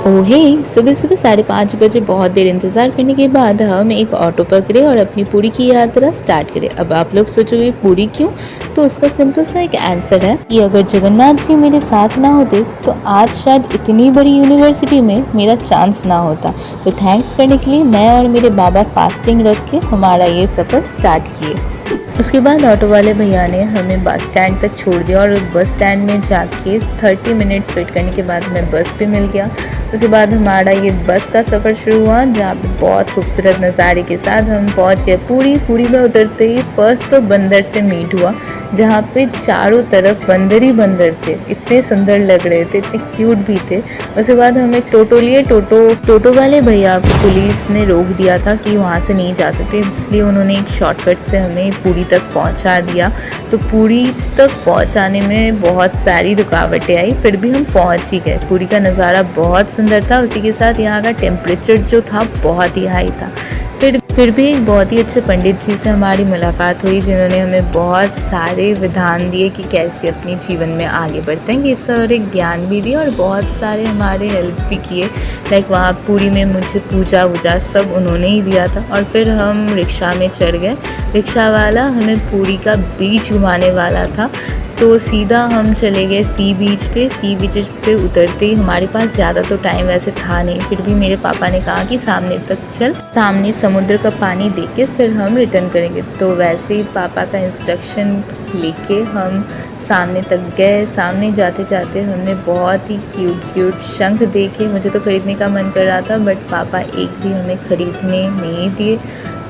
ओहे! सुबह-सुबह 5:30 बजे बहुत देर इंतज़ार करने के बाद हम एक ऑटो पकड़े और अपनी पुरी की यात्रा स्टार्ट करें। अब आप लोग सोचोगे पुरी क्यों? तो उसका सिंपल सा एक आंसर है कि अगर जगन्नाथ जी मेरे साथ ना होते तो आज शायद इतनी बड़ी यूनिवर्सिटी में मेरा चांस ना होता। तो थैंक्स करने के लिए मैं और मेरे बाबा फास्टिंग रख के हमारा ये सफ़र स्टार्ट किए। उसके बाद ऑटो वाले भैया ने हमें बस स्टैंड तक छोड़ दिया और बस स्टैंड में जाके 30 मिनट्स वेट करने के बाद हमें बस भी मिल गया। उसके बाद हमारा ये बस का सफ़र शुरू हुआ, जहाँ पे बहुत खूबसूरत नज़ारे के साथ हम पहुँच गए पूरी में उतरते ही फर्स्ट तो बंदर से मीट हुआ, जहाँ पे चारों तरफ बंदर ही बंदर थे। इतने सुंदर लग रहे थे, इतने क्यूट भी थे। उसके बाद हम एक टोटो लिए। टोटो वाले भैया को पुलिस ने रोक दिया था कि वहाँ से नहीं जा सकते, इसलिए उन्होंने एक शॉर्टकट से हमें पुरी तक पहुँचा दिया। तो पुरी तक पहुँचाने में बहुत सारी रुकावटें आई, फिर भी हम पहुँच ही गए। पुरी का नज़ारा बहुत सुंदर था, उसी के साथ यहाँ का टेम्परेचर जो था बहुत ही हाई था। फिर भी एक बहुत ही अच्छे पंडित जी से हमारी मुलाकात हुई, जिन्होंने हमें बहुत सारे विधान दिए कि कैसे अपने जीवन में आगे बढ़ते हैं। ये सारे ज्ञान भी दिए और बहुत सारे हमारे हेल्प भी किए। लाइक वहाँ पुरी में मुझे पूजा वूजा सब उन्होंने ही दिया था। और फिर हम रिक्शा में चढ़ गए। रिक्शा वाला हमें पुरी का बीच घुमाने वाला था, तो सीधा हम चले गए सी बीच पे उतरते ही हमारे पास ज़्यादा तो टाइम वैसे था नहीं, फिर भी मेरे पापा ने कहा कि सामने तक चल, सामने समुद्र का पानी देख के फिर हम रिटर्न करेंगे। तो वैसे ही पापा का इंस्ट्रक्शन लेके हम सामने तक गए। सामने जाते जाते हमने बहुत ही क्यूट शंख देखे। मुझे तो ख़रीदने का मन कर रहा था, बट पापा एक भी हमें ख़रीदने नहीं दिए।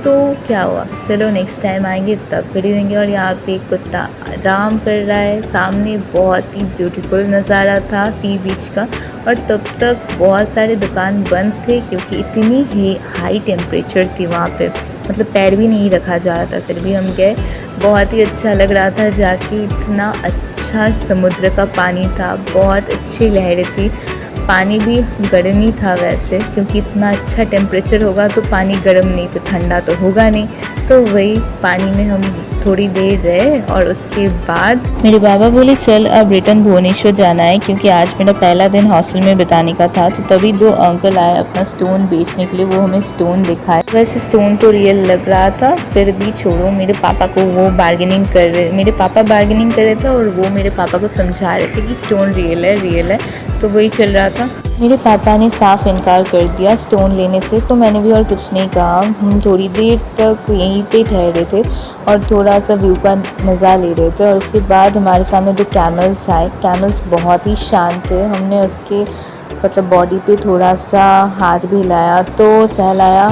तो क्या हुआ, चलो नेक्स्ट टाइम आएंगे तब खरीदेंगे। और यहाँ पे एक कुत्ता आराम कर रहा है। सामने बहुत ही ब्यूटीफुल नज़ारा था सी बीच का। और तब तक बहुत सारे दुकान बंद थे, क्योंकि इतनी ही हाई टेम्परेचर थी वहाँ पे, मतलब पैर भी नहीं रखा जा रहा था। फिर भी हम गए, बहुत ही अच्छा लग रहा था जाके। इतना अच्छा समुद्र का पानी था, बहुत अच्छी लहरें थी। पानी भी गर्म ही था वैसे, क्योंकि इतना अच्छा टेम्परेचर होगा तो पानी गर्म नहीं तो ठंडा तो होगा नहीं। तो वही पानी में हम थोड़ी देर रहे और उसके बाद मेरे बाबा बोले चल अब रिटर्न भुवनेश्वर जाना है, क्योंकि आज मेरा पहला दिन हॉस्टल में बिताने का था। तो तभी 2 अंकल आए अपना स्टोन बेचने के लिए। वो हमें स्टोन दिखाए, वैसे स्टोन तो रियल लग रहा था, फिर भी छोड़ो। मेरे पापा बार्गेनिंग कर रहे थे और वो मेरे पापा को समझा रहे थे कि स्टोन रियल है। तो वही चल रहा था। मेरे पापा ने साफ इनकार कर दिया स्टोन लेने से, तो मैंने भी और कुछ नहीं कहा। हम थोड़ी देर तक यहीं पे ठहरे थे और थोड़ा सा व्यू का मज़ा ले रहे थे। और उसके बाद हमारे सामने 2 कैमल्स आए। कैमल्स बहुत ही शांत थे। हमने उसके मतलब बॉडी पे थोड़ा सा हाथ भी हिलाया तो सहलाया।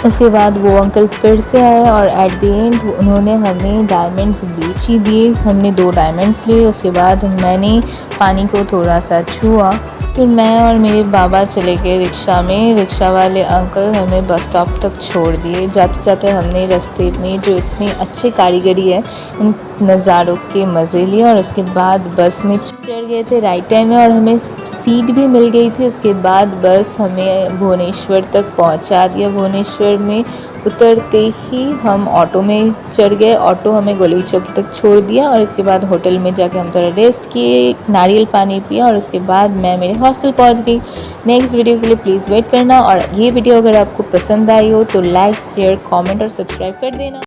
उसके बाद वो अंकल फिर से आए और एट द एंड उन्होंने हमें डायमंड्स बेच ही दिए। हमने 2 डायमंड्स लिए। उसके बाद मैंने पानी को थोड़ा सा छुआ। फिर मैं और मेरे बाबा चले गए रिक्शा में। रिक्शा वाले अंकल हमें बस स्टॉप तक छोड़ दिए। जाते जाते हमने रास्ते में जो इतनी अच्छी कारीगरी है, इन नज़ारों के मज़े लिए। और उसके बाद बस में चढ़ गए थे राइट टाइम में और हमें सीट भी मिल गई थी। उसके बाद बस हमें भुवनेश्वर तक पहुंचा दिया। भुवनेश्वर में उतरते ही हम ऑटो में चढ़ गए। ऑटो हमें गोली चौकी तक छोड़ दिया और इसके बाद होटल में जाके हम थोड़ा रेस्ट किए, नारियल पानी पिया और उसके बाद मैं मेरे हॉस्टल पहुंच गई। नेक्स्ट वीडियो के लिए प्लीज़ वेट करना। और ये वीडियो अगर आपको पसंद आई हो तो लाइक, शेयर, कॉमेंट और सब्सक्राइब कर देना।